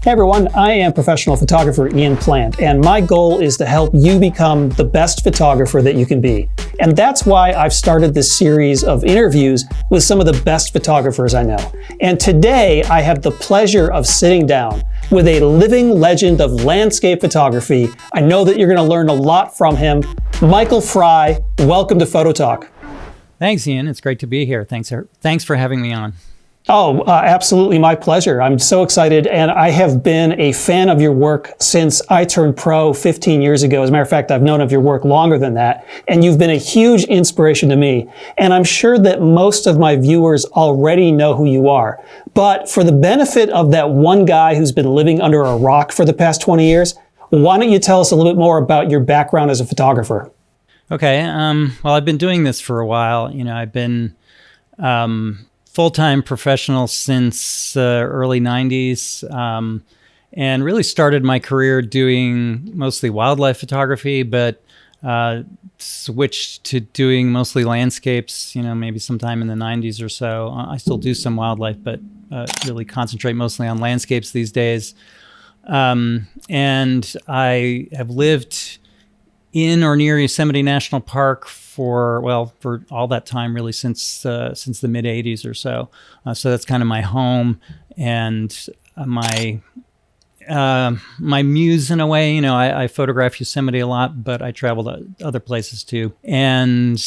Hey everyone, I am professional photographer Ian Plant, and my goal is to help you become the best photographer that you can be. And that's why I've started this series of interviews with some of the best photographers I know. And today I have the pleasure of sitting down with a living legend of landscape photography. I know that you're going to learn a lot from him. Michael Frye, welcome to Photo Talk. Thanks, Ian. It's great to be here. Thanks for having me on. Oh, absolutely my pleasure. I'm so excited, and I have been a fan of your work since I turned pro 15 years ago. As a matter of fact, I've known of your work longer than that, and you've been a huge inspiration to me. And I'm sure that most of my viewers already know who you are. But for the benefit of that one guy who's been living under a rock for the past 20 years, why don't you tell us a little bit more about your background as a photographer? Okay. Well, I've been doing this for a while. I've been full-time professional since early 90s, and really started my career doing mostly wildlife photography, but switched to doing mostly landscapes, maybe sometime in the 90s or so. I still do some wildlife, but really concentrate mostly on landscapes these days. And I have lived in or near Yosemite National Park for all that time, really, since the mid 80s or so. So that's kind of my home and my muse in a way. I photograph Yosemite a lot, but I travel to other places too. And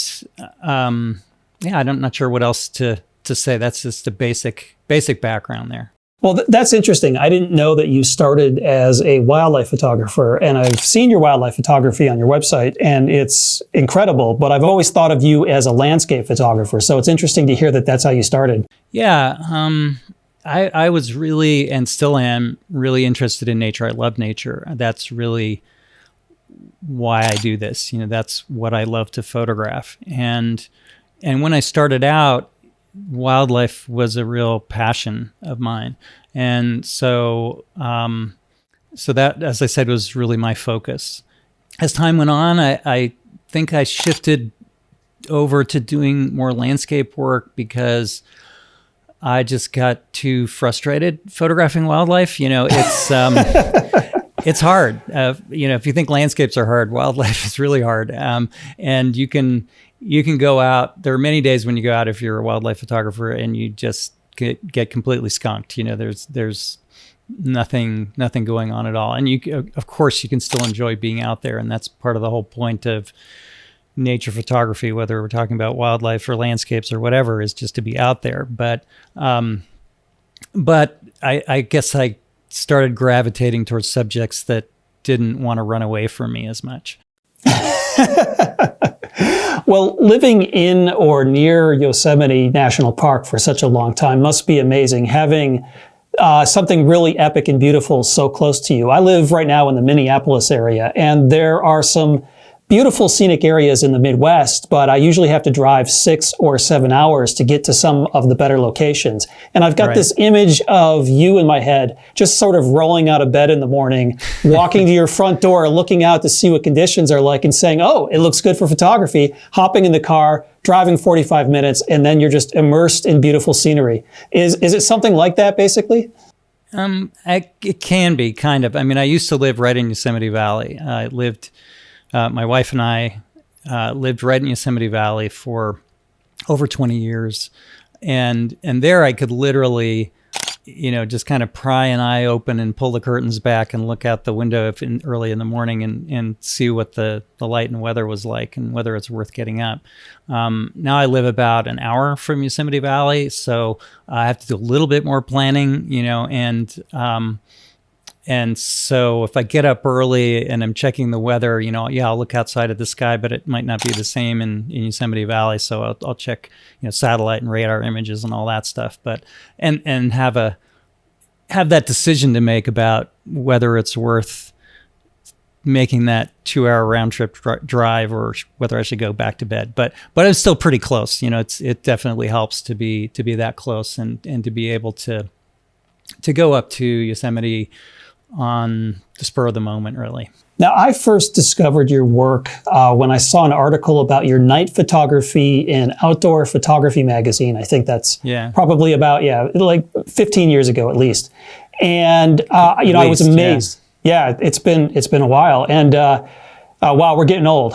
I'm not sure what else to say. That's just a basic background there. Well, that's interesting. I didn't know that you started as a wildlife photographer, and I've seen your wildlife photography on your website, and it's incredible, but I've always thought of you as a landscape photographer, so it's interesting to hear that that's how you started. Yeah, I was really, and still am, really interested in nature. I love nature. That's really why I do this. That's what I love to photograph. And when I started out, wildlife was a real passion of mine. And so that, as I said, was really my focus. As time went on, I think I shifted over to doing more landscape work because I just got too frustrated photographing wildlife. It's it's hard. If you think landscapes are hard, wildlife is really hard. And you can go out. There are many days when you go out, if you're a wildlife photographer, and you just get completely skunked. There's nothing going on at all. And of course, you can still enjoy being out there, and that's part of the whole point of nature photography, whether we're talking about wildlife or landscapes or whatever, is just to be out there. But I guess I started gravitating towards subjects that didn't want to run away from me as much. Well, living in or near Yosemite National Park for such a long time must be amazing, having something really epic and beautiful so close to you. I live right now in the Minneapolis area, and there are some beautiful scenic areas in the Midwest, but I usually have to drive 6 or 7 hours to get to some of the better locations. And I've got this image of you in my head, just sort of rolling out of bed in the morning, walking to your front door, looking out to see what conditions are like and saying, oh, it looks good for photography, hopping in the car, driving 45 minutes, and then you're just immersed in beautiful scenery. Is it something like that, basically? It can be, kind of. I mean, I used to live right in Yosemite Valley. My wife and I lived right in Yosemite Valley for over 20 years. And there I could literally, just kind of pry an eye open and pull the curtains back and look out the window early in the morning and see what the light and weather was like and whether it's worth getting up. Now I live about an hour from Yosemite Valley, so I have to do a little bit more planning, and so if I get up early and I'm checking the weather, I'll look outside at the sky, but it might not be the same in Yosemite Valley. So I'll check, satellite and radar images and all that stuff. But and have that decision to make about whether it's worth making that 2-hour round trip drive or whether I should go back to bed. But I'm still pretty close. It definitely helps to be that close and to be able to go up to Yosemite on the spur of the moment, really. Now, I first discovered your work when I saw an article about your night photography in Outdoor Photography magazine. I think that's probably about, like 15 years ago at least. And I was amazed. Yeah, it's been a while, and wow, we're getting old.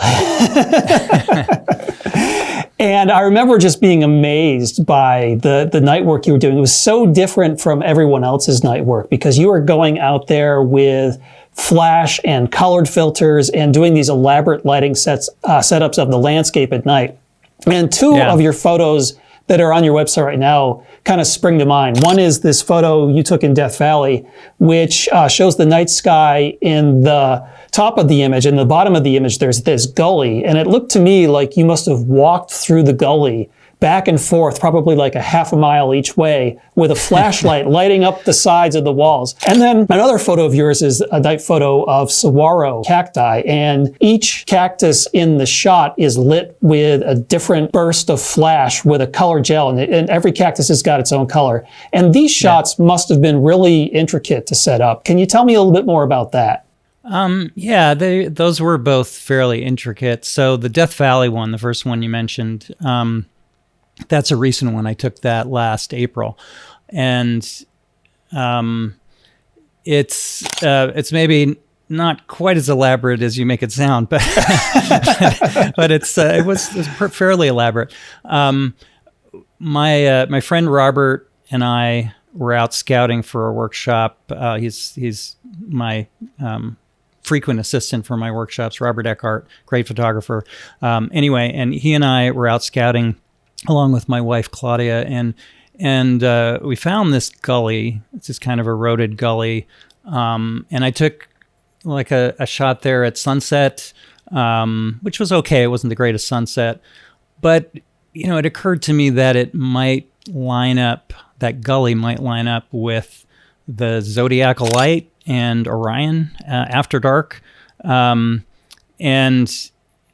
And I remember just being amazed by the night work you were doing. It was so different from everyone else's night work because you were going out there with flash and colored filters and doing these elaborate lighting setups of the landscape at night. And two of your photos that are on your website right now kind of spring to mind. One is this photo you took in Death Valley, which shows the night sky in the top of the image. And the bottom of the image, there's this gully. And it looked to me like you must have walked through the gully back and forth, probably like a half a mile each way, with a flashlight lighting up the sides of the walls. And then another photo of yours is a night photo of saguaro cacti, and each cactus in the shot is lit with a different burst of flash with a color gel, and every cactus has got its own color. And these shots must have been really intricate to set up. Can you tell me a little bit more about that? Those were both fairly intricate. So the Death Valley one, the first one you mentioned, that's a recent one. I took that last April, and it's maybe not quite as elaborate as you make it sound, but but it was fairly elaborate. My friend Robert and I were out scouting for a workshop. He's my frequent assistant for my workshops, Robert Eckhart, great photographer. Anyway, and he and I were out scouting along with my wife Claudia, and we found this gully. It's this kind of eroded gully, and I took like a shot there at sunset, which was okay. It wasn't the greatest sunset, but it occurred to me that that gully might line up with the Zodiacal Light and Orion after dark,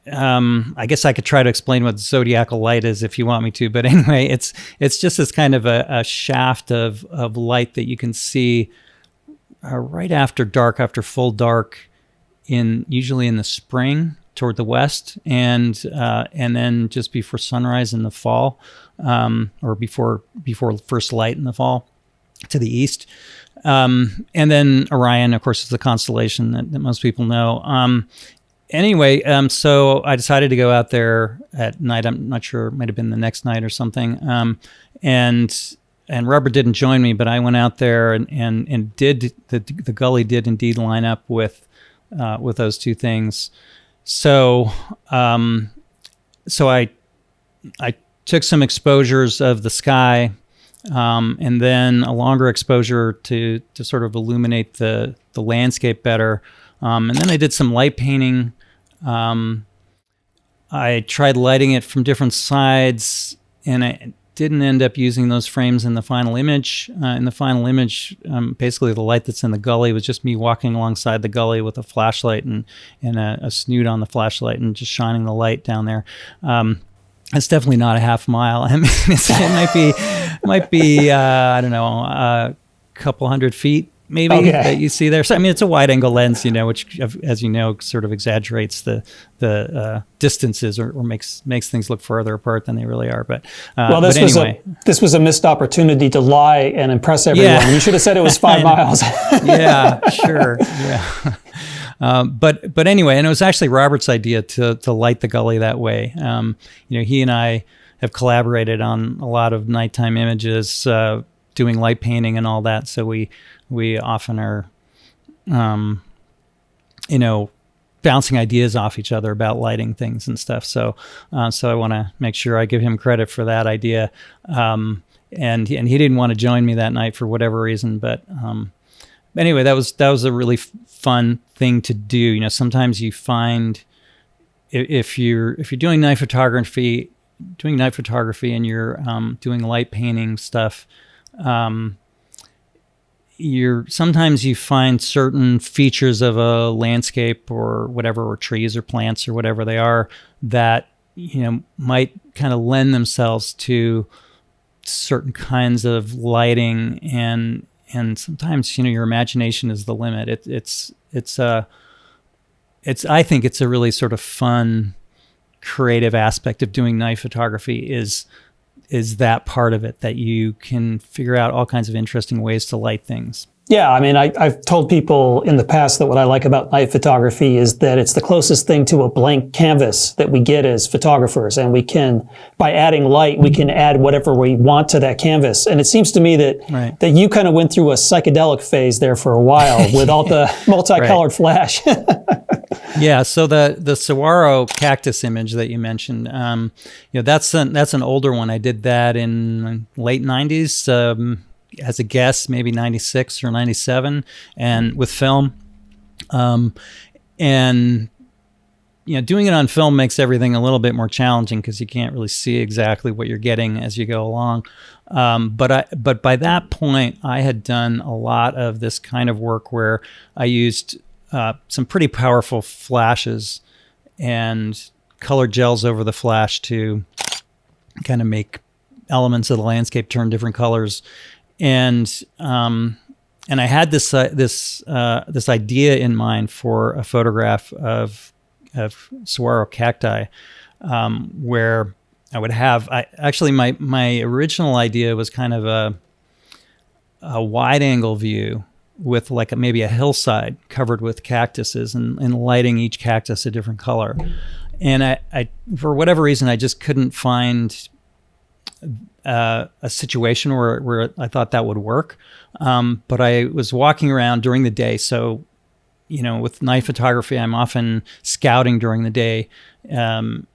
I guess I could try to explain what Zodiacal Light is if you want me to, but anyway, it's just this kind of a shaft of light that you can see right after dark, after full dark, usually in the spring toward the west, and then just before sunrise in the fall, or before first light in the fall to the east. And then Orion, of course, is the constellation that most people know. Anyway, so I decided to go out there at night. I'm not sure, it might have been the next night or something. And Robert didn't join me, but I went out there and did the gully did indeed line up with those two things. So I took some exposures of the sky, and then a longer exposure to sort of illuminate the landscape better. And then I did some light painting. I tried lighting it from different sides, and I didn't end up using those frames in the final image. In the final image, basically the light that's in the gully was just me walking alongside the gully with a flashlight and a snoot on the flashlight and just shining the light down there. It's definitely not a half mile. I mean, it might be I don't know, a couple hundred feet maybe that you see there. So I mean, it's a wide angle lens, which, as you know, sort of exaggerates the distances or makes things look further apart than they really are. But this was a missed opportunity to lie and impress everyone. Yeah. You should have said it was 5 miles. Yeah, sure. Yeah. But anyway, and it was actually Robert's idea to light the gully that way. He and I have collaborated on a lot of nighttime images, doing light painting and all that. So we often are, bouncing ideas off each other about lighting things and stuff. So I want to make sure I give him credit for that idea. And he didn't want to join me that night for whatever reason, but anyway, that was a really fun thing to do. Sometimes you find if you're doing night photography and you're doing light painting stuff, sometimes you find certain features of a landscape or whatever, or trees or plants or whatever they are, that might kind of lend themselves to certain kinds of lighting, and sometimes your imagination is the limit. I think it's a really sort of fun, creative aspect of doing night photography is that part of it, that you can figure out all kinds of interesting ways to light things. Yeah, I mean, I've told people in the past that what I like about night photography is that it's the closest thing to a blank canvas that we get as photographers. And we can, by adding light, we can add whatever we want to that canvas. And it seems to me that, that you kind of went through a psychedelic phase there for a while with all the multicolored flash. Yeah, so the saguaro cactus image that you mentioned, that's an older one. I did that in late 90s. As a guess, maybe 96 or 97, and with film. And doing it on film makes everything a little bit more challenging because you can't really see exactly what you're getting as you go along. But by that point, I had done a lot of this kind of work where I used some pretty powerful flashes and colored gels over the flash to kind of make elements of the landscape turn different colors. And I had this idea in mind for a photograph of saguaro cacti, where I would have. My original idea was kind of a wide angle view with like maybe a hillside covered with cactuses and lighting each cactus a different color. And I for whatever reason I just couldn't find a situation where I thought that would work. But I was walking around during the day. So, with night photography, I'm often scouting during the day, and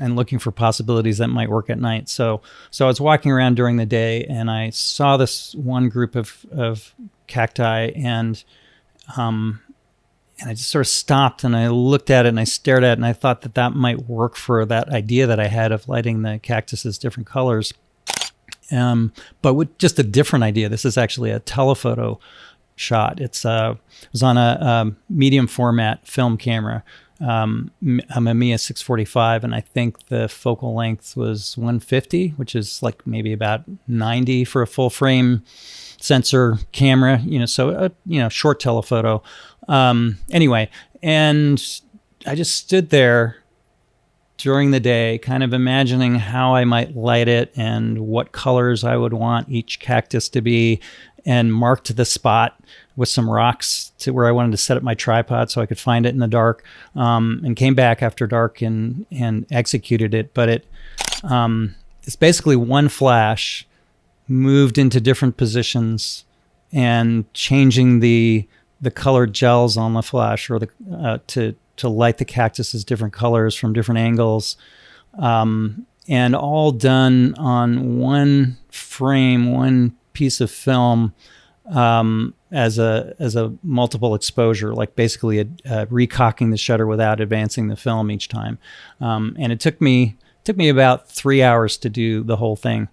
looking for possibilities that might work at night. So I was walking around during the day and I saw this one group of cacti and I just sort of stopped and I looked at it and I stared at it and I thought that might work for that idea that I had of lighting the cactuses different colors. But with just a different idea. This is actually a telephoto shot. It was on a medium format film camera, a Mamiya 645, and I think the focal length was 150, which is like maybe about 90 for a full frame sensor camera. So short telephoto. Anyway, and I just stood there during the day, kind of imagining how I might light it and what colors I would want each cactus to be, and marked the spot with some rocks to where I wanted to set up my tripod so I could find it in the dark, and came back after dark and executed it. But it's basically one flash moved into different positions and changing the colored gels on the flash or to light the cactuses different colors from different angles, and all done on one frame, one piece of film, as a multiple exposure, like basically recocking the shutter without advancing the film each time. And it took me about 3 hours to do the whole thing,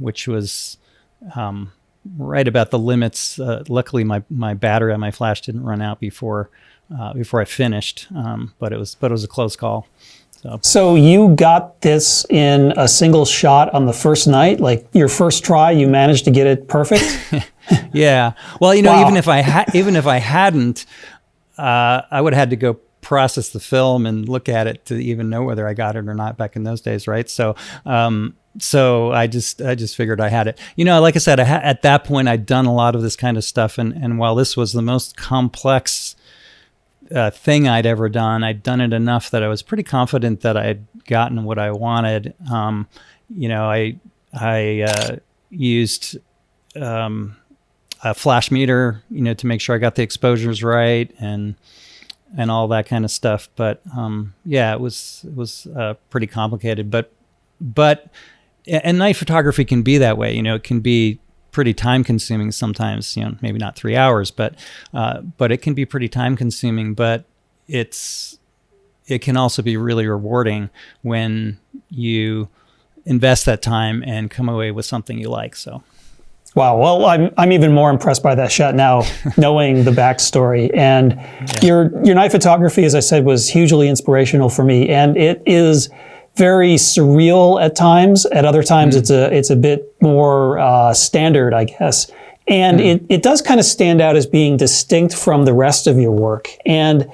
which was right about the limits. Luckily, my battery on my flash didn't run out before I finished, but it was a close call. So you got this in a single shot on the first night, like your first try, you managed to get it perfect? Yeah. Well, Wow. even if I hadn't, I would have had to go process the film and look at it to even know whether I got it or not back in those days, right? So I just figured I had it. Like I said, at that point I'd done a lot of this kind of stuff, and while this was the most complex thing I'd ever done, I'd done it enough that I was pretty confident that I'd gotten what I wanted. I used a flash meter, to make sure I got the exposures right and all that kind of stuff. But it was pretty complicated. But night photography can be that way. It can be pretty time consuming sometimes, maybe not 3 hours, but it can be pretty time consuming, but it can also be really rewarding when you invest that time and come away with something you like. So. Wow. Well, I'm even more impressed by that shot now, knowing the backstory. And your night photography, as I said, was hugely inspirational for me. And it is very surreal at times. At other times, it's a bit more standard, I guess. And it does kind of stand out as being distinct from the rest of your work. And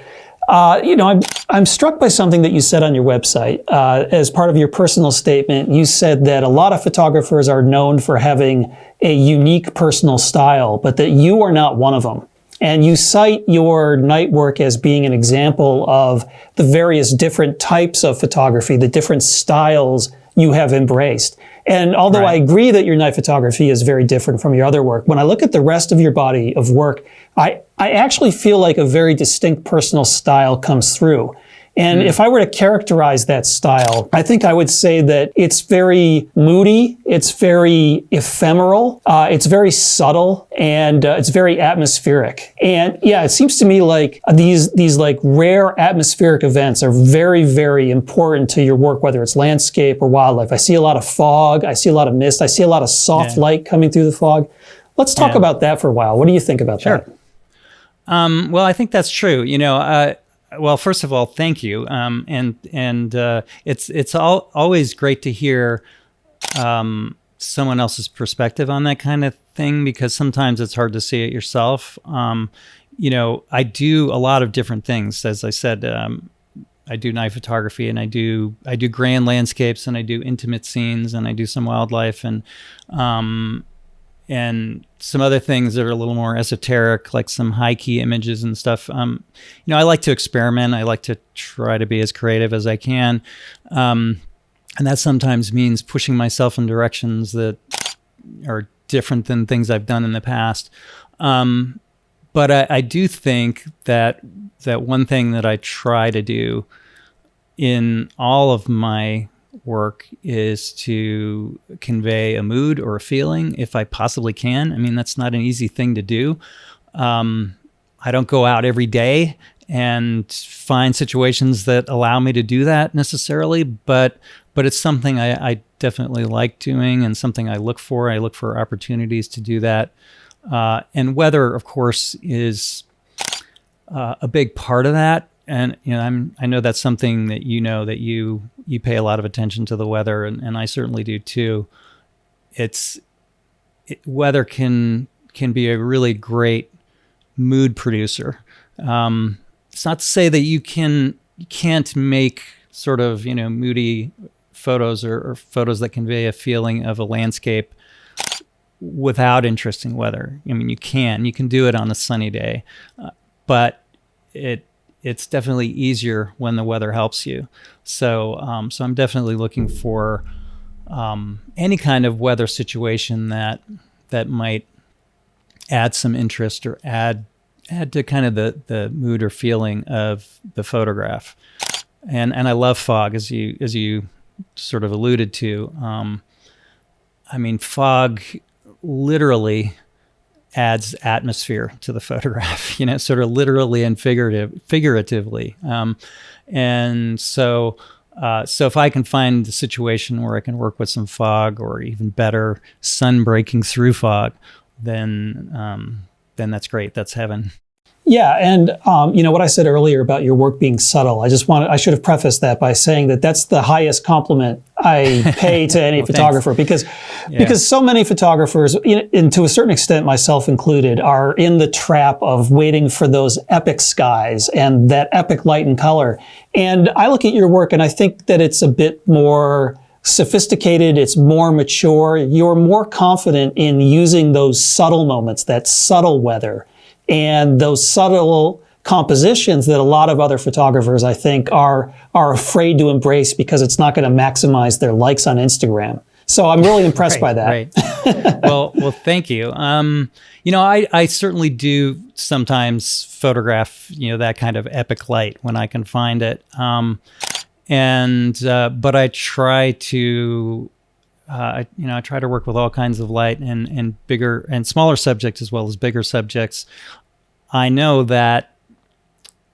I'm struck by something that you said on your website. As part of your personal statement, you said that a lot of photographers are known for having a unique personal style, but that you are not one of them. And you cite your night work as being an example of the various different types of photography, the different styles you have embraced. And although I agree that your night photography is very different from your other work, when I look at the rest of your body of work, I actually feel like a very distinct personal style comes through. And if I were to characterize that style, I think I would say that it's very moody, it's very ephemeral, it's very subtle, and it's very atmospheric. And yeah, it seems to me like these like rare atmospheric events are very, very important to your work, whether it's landscape or wildlife. I see a lot of fog, I see a lot of mist, I see a lot of soft light coming through the fog. Let's talk about that for a while. What do you think about that? Well, I think that's true. Well, first of all, thank you. It's always great to hear someone else's perspective on that kind of thing, because sometimes it's hard to see it yourself. I do a lot of different things. As I said, I do night photography, and I do grand landscapes, and I do intimate scenes, and I do some wildlife, and some other things that are a little more esoteric, like some high key images and stuff. I like to experiment. I like to try to be as creative as I can. And that sometimes means pushing myself in directions that are different than things I've done in the past. But I do think that one thing that I try to do in all of my work is to convey a mood or a feeling if I possibly can. I mean, that's not an easy thing to do. I don't go out every day and find situations that allow me to do that necessarily, but it's something I definitely like doing, and something I look for. I look for opportunities to do that. And weather, of course, is a big part of that. And I know that's something that that you pay a lot of attention to the weather, and I certainly do too. Weather can be a really great mood producer. It's not to say that you can't make sort of moody photos or photos that convey a feeling of a landscape without interesting weather. I mean, you can do it on a sunny day, but it's definitely easier when the weather helps you. So I'm definitely looking for any kind of weather situation that might add some interest or add to kind of the mood or feeling of the photograph. And I love fog, as you sort of alluded to. I mean, fog literally adds atmosphere to the photograph, sort of literally and figuratively. And so if I can find a situation where I can work with some fog, or even better, sun breaking through fog, then that's great. That's heaven. Yeah, and what I said earlier about your work being subtle, I should have prefaced that by saying that that's the highest compliment I pay to any photographer, because so many photographers, and to a certain extent myself included, are in the trap of waiting for those epic skies and that epic light and color. And I look at your work and I think that it's a bit more sophisticated, it's more mature, you're more confident in using those subtle moments, that subtle weather, and those subtle compositions that a lot of other photographers, I think, are afraid to embrace because it's not going to maximize their likes on Instagram. So I'm really impressed by that. Right. Well, thank you. I certainly do sometimes photograph, that kind of epic light when I can find it. But I try to, I try to work with all kinds of light and bigger and smaller subjects as well as bigger subjects. I know that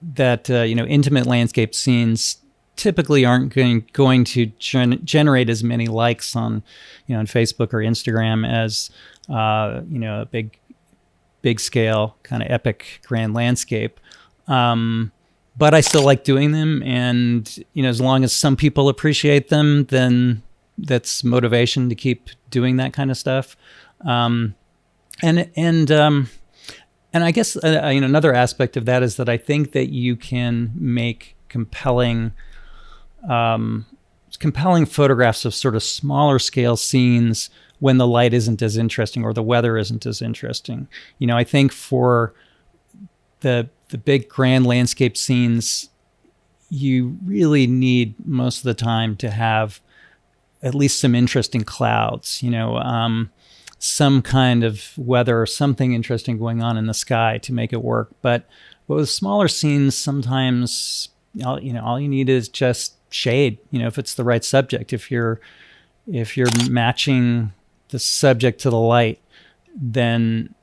intimate landscape scenes typically aren't going to generate as many likes on Facebook or Instagram as a big scale kind of epic grand landscape. But I still like doing them, and as long as some people appreciate them, then that's motivation to keep doing that kind of stuff. And And I guess another aspect of that is that I think that you can make compelling photographs of sort of smaller scale scenes when the light isn't as interesting or the weather isn't as interesting. I think for the big grand landscape scenes, you really need most of the time to have at least some interesting clouds, some kind of weather or something interesting going on in the sky to make it work. But with smaller scenes, sometimes all you need is just shade. If it's the right subject, if you're matching the subject to the light, then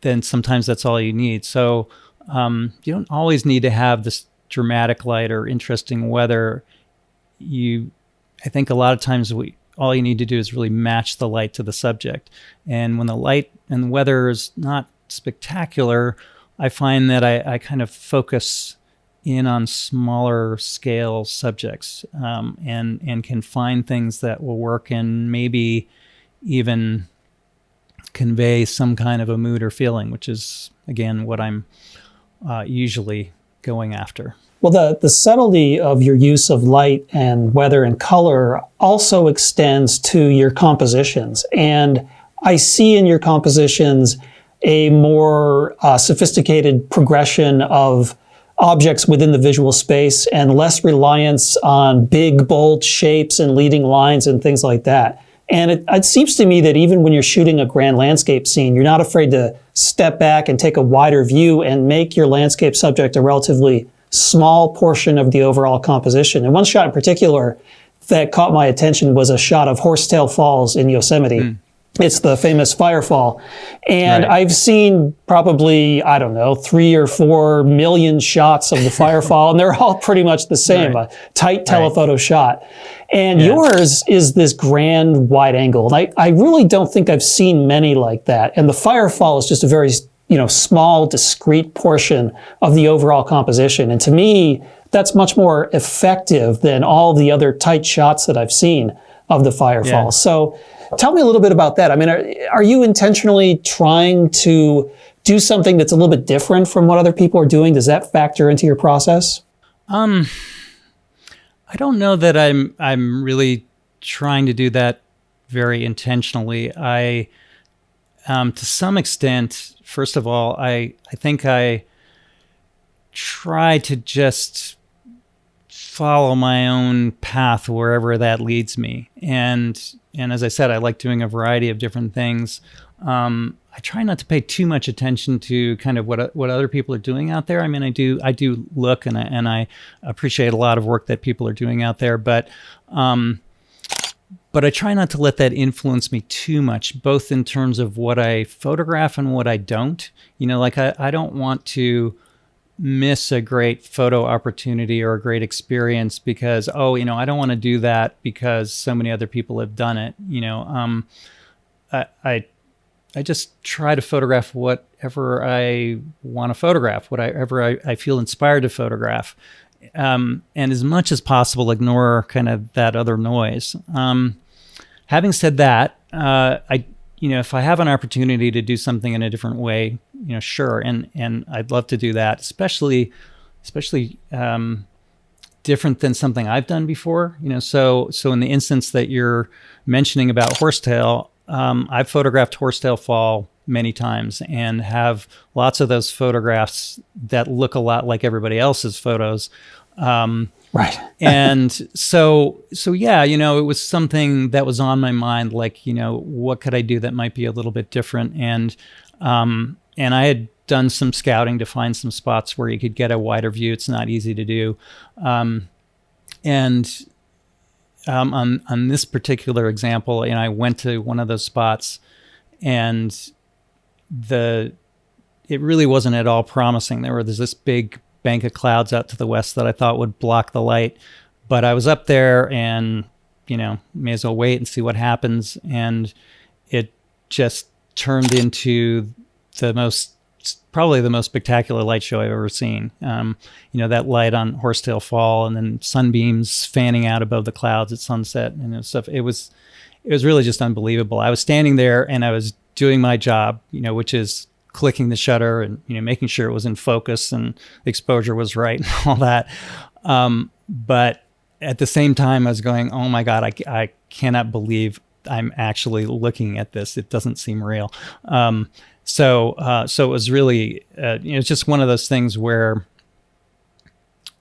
sometimes that's all you need. So you don't always need to have this dramatic light or interesting weather. I think a lot of times all you need to do is really match the light to the subject. And when the light and the weather is not spectacular, I find that I kind of focus in on smaller scale subjects, and can find things that will work and maybe even convey some kind of a mood or feeling, which is, again, what I'm usually going after. Well, the subtlety of your use of light and weather and color also extends to your compositions. And I see in your compositions a more sophisticated progression of objects within the visual space and less reliance on big, bold shapes and leading lines and things like that. And it seems to me that even when you're shooting a grand landscape scene, you're not afraid to step back and take a wider view and make your landscape subject a relatively small portion of the overall composition. And one shot in particular that caught my attention was a shot of Horsetail Falls in Yosemite. It's the famous firefall. And Right. I've seen probably, 3 or 4 million shots of the firefall, and they're all pretty much the same, Right. a tight telephoto shot. And Yeah. yours is this grand wide angle. And I really don't think I've seen many like that. And the firefall is just a very small, discrete portion of the overall composition. And to me, that's much more effective than all the other tight shots that I've seen of the firefall. Yeah. So tell me a little bit about that. I mean, are you intentionally trying to do something that's a little bit different from what other people are doing? Does that factor into your process? I don't know that I'm really trying to do that very intentionally. I to some extent, first of all, I think I try to just follow my own path wherever that leads me. And as I said, I like doing a variety of different things. I try not to pay too much attention to kind of what other people are doing out there. I mean, I do look and I appreciate a lot of work that people are doing out there, but I try not to let that influence me too much, both in terms of what I photograph and what I don't. Like I don't want to miss a great photo opportunity or a great experience because, I don't want to do that because so many other people have done it. I just try to photograph whatever I want to photograph, whatever I feel inspired to photograph. And as much as possible, ignore kind of that other noise. Having said that, if I have an opportunity to do something in a different way, sure, and I'd love to do that, especially different than something I've done before. So in the instance that you're mentioning about Horsetail, I've photographed Horsetail Fall many times and have lots of those photographs that look a lot like everybody else's photos. Right. And so yeah, it was something that was on my mind, like, what could I do that might be a little bit different? And I had done some scouting to find some spots where you could get a wider view. It's not easy to do. On this particular example, I went to one of those spots and it really wasn't at all promising. There's this big bank of clouds out to the west that I thought would block the light, but I was up there and, may as well wait and see what happens. And it just turned into probably the most spectacular light show I've ever seen. That light on Horsetail Fall and then sunbeams fanning out above the clouds at sunset and stuff. It was really just unbelievable. I was standing there and I was doing my job, which is clicking the shutter and, making sure it was in focus and the exposure was right and all that. But at the same time, I was going, oh my God, I cannot believe I'm actually looking at this. It doesn't seem real. So it was really, it's just one of those things where,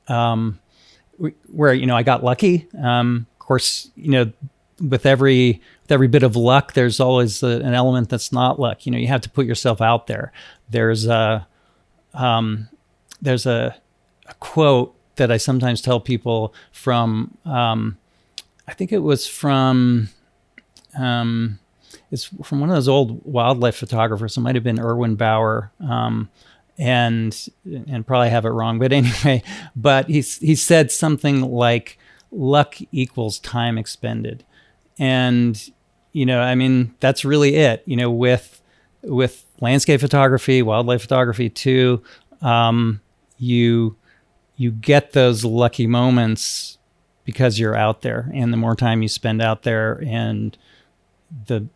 I got lucky. Of course, with every bit of luck, there's always an element that's not luck. You have to put yourself out there. There's a quote that I sometimes tell people from, I think it was from, it's from one of those old wildlife photographers. It might have been Erwin Bauer, and probably have it wrong. But anyway, he said something like, luck equals time expended. And, that's really it, with landscape photography, wildlife photography too. You get those lucky moments because you're out there, and the more time you spend out there, and the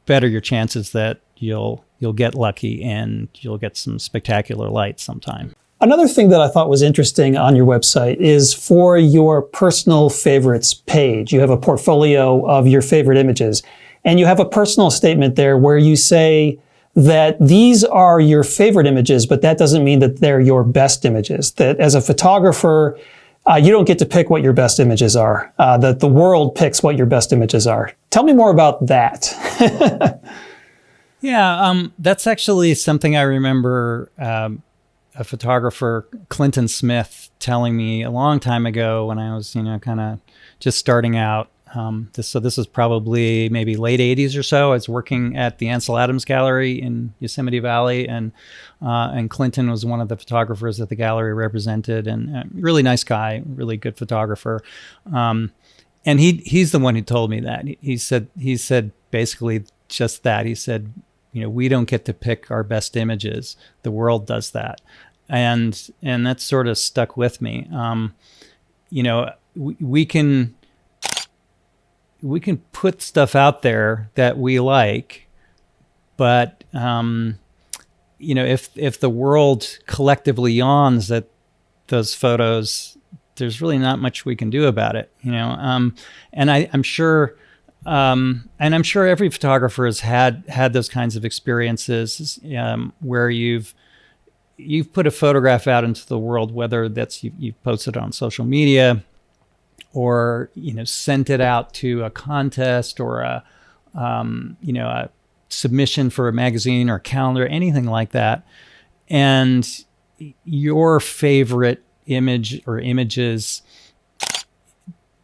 better your chances that you'll get lucky and you'll get some spectacular light sometime. Another thing that I thought was interesting on your website is for your personal favorites page. You have a portfolio of your favorite images, and you have a personal statement there where you say that these are your favorite images, but that doesn't mean that they're your best images. That as a photographer, you don't get to pick what your best images are, that the world picks what your best images are. Tell me more about that. Yeah, that's actually something I remember a photographer, Clinton Smith, telling me a long time ago when I was, kind of just starting out. This was probably maybe late 80s or so. I was working at the Ansel Adams Gallery in Yosemite Valley, and Clinton was one of the photographers that the gallery represented, and a really nice guy, really good photographer. And he's the one who told me that. He said basically just that. He said, we don't get to pick our best images. The world does that. And that sort of stuck with me. We can put stuff out there that we like, but if the world collectively yawns at those photos, there's really not much we can do about it. And I'm sure every photographer has had those kinds of experiences where you've put a photograph out into the world, whether that's you've posted it on social media, or sent it out to a contest, or a submission for a magazine or a calendar, anything like that, and your favorite image or images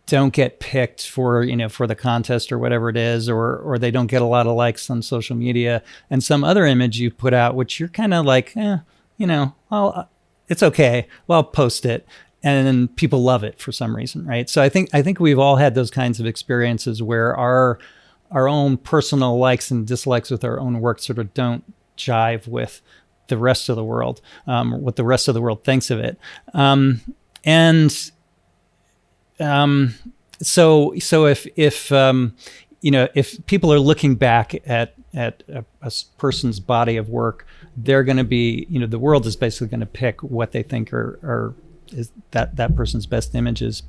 don't get picked for the contest or whatever it is, or they don't get a lot of likes on social media, and some other image you put out which you're kind of like, it's okay, well, I'll post it, and then people love it for some reason, right? So I think we've all had those kinds of experiences where our own personal likes and dislikes with our own work sort of don't jive with the rest of the world, what the rest of the world thinks of it. So if people are looking back at a person's body of work, they're going to be, the world is basically going to pick what they think is that person's best images.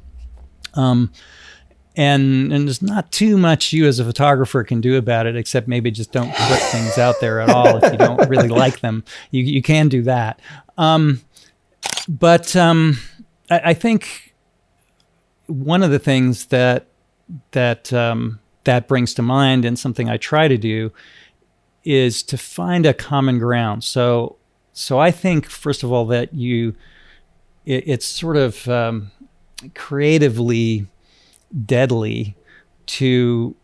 And there's not too much you as a photographer can do about it, except maybe just don't put things out there at all if you don't really like them. You can do that. But I think one of the things that brings to mind, and something I try to do, is to find a common ground. So I think, first of all, that it's sort of creatively deadly to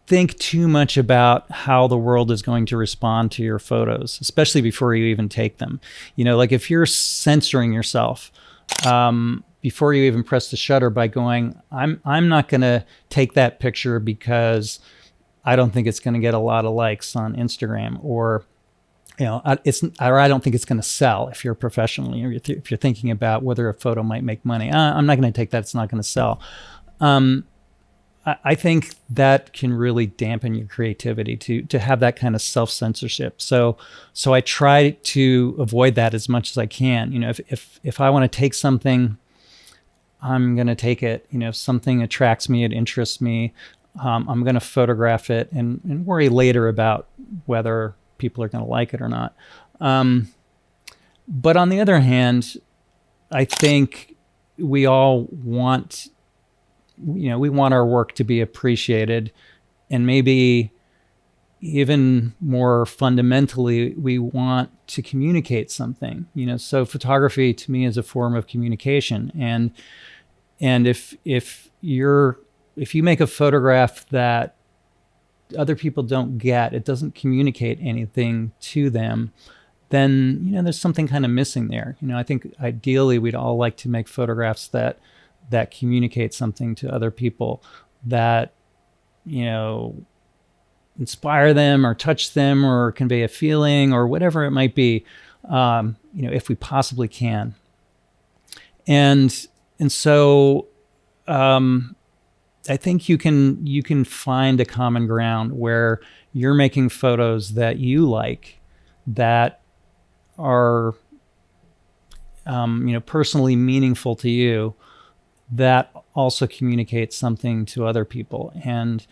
think too much about how the world is going to respond to your photos, especially before you even take them. Like if you're censoring yourself before you even press the shutter by going, I'm not going to take that picture because I don't think it's going to get a lot of likes on Instagram, or I don't think it's going to sell. If you're professionally, or if you're thinking about whether a photo might make money, I'm not going to take that. It's not going to sell. I think that can really dampen your creativity to have that kind of self-censorship. So I try to avoid that as much as I can. You know, if I want to take something, I'm going to take it. You know, if something attracts me, it interests me, I'm going to photograph it and worry later about whether people are going to like it or not. But on the other hand, I think we all want, we want our work to be appreciated, and maybe even more fundamentally, we want to communicate something. So photography to me is a form of communication, and if you make a photograph that other people don't get, it doesn't communicate anything to them, then there's something kind of missing there. I think ideally we'd all like to make photographs that communicate something to other people, that inspire them or touch them or convey a feeling or whatever it might be, if we possibly can. And so I think you can find a common ground where you're making photos that you like, that are personally meaningful to you, that also communicate something to other people. And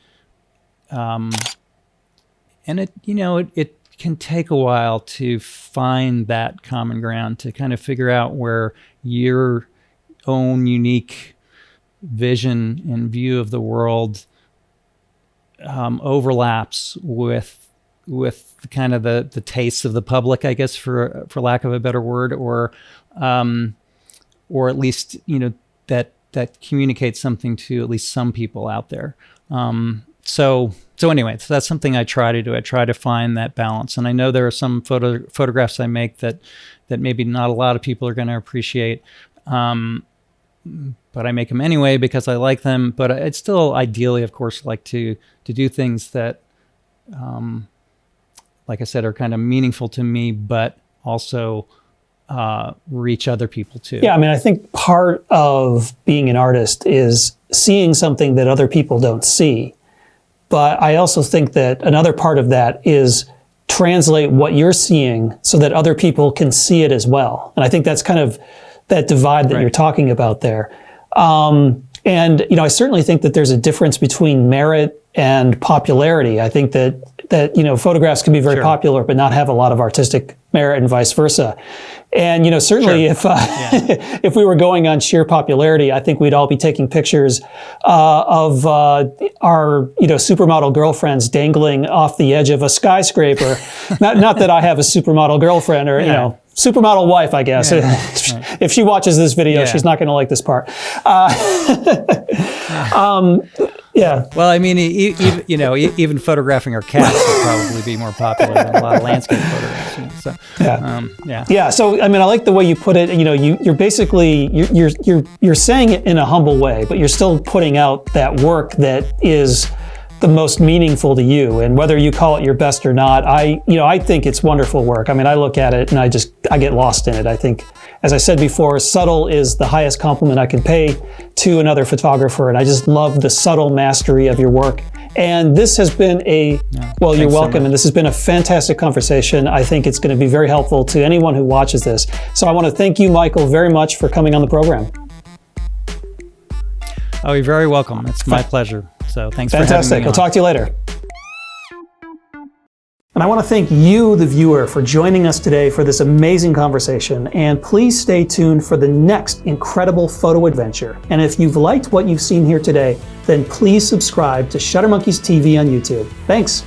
it can take a while to find that common ground, to kind of figure out where your own unique vision and view of the world overlaps with kind of the tastes of the public, I guess, for lack of a better word, or at least that communicates something to at least some people out there. So anyway, so that's something I try to do. I try to find that balance, and I know there are some photographs I make that maybe not a lot of people are going to appreciate, but I make them anyway because I like them. But I'd still ideally, of course, like to do things that, like I said, are kind of meaningful to me, but also reach other people too. Yeah, I mean, I think part of being an artist is seeing something that other people don't see. But I also think that another part of that is translate what you're seeing so that other people can see it as well. And I think that's kind of that divide that you're talking about there. And, I certainly think that there's a difference between merit and popularity. I think that photographs can be very popular, but not have a lot of artistic merit, and vice versa. And, certainly if we were going on sheer popularity, I think we'd all be taking pictures of our, supermodel girlfriends dangling off the edge of a skyscraper. not that I have a supermodel girlfriend or, supermodel wife, I guess. Yeah, if she watches this video, she's not going to like this part. Yeah. Well, I mean, even photographing our cats would probably be more popular than a lot of landscape photographs. So, yeah. So, I mean, I like the way you put it. You're basically you're saying it in a humble way, but you're still putting out that work that is the most meaningful to you. And whether you call it your best or not, I think it's wonderful work. I mean, I look at it and I get lost in it. I think, as I said before, subtle is the highest compliment I can pay to another photographer. And I just love the subtle mastery of your work. And this has been you're welcome. So, and this has been a fantastic conversation. I think it's going to be very helpful to anyone who watches this. So I want to thank you, Michael, very much for coming on the program. Oh, you're very welcome. It's my pleasure. So thanks for having me on. Fantastic. I'll talk to you later. And I want to thank you, the viewer, for joining us today for this amazing conversation. And please stay tuned for the next incredible photo adventure. And if you've liked what you've seen here today, then please subscribe to Shutter Monkeys TV on YouTube. Thanks.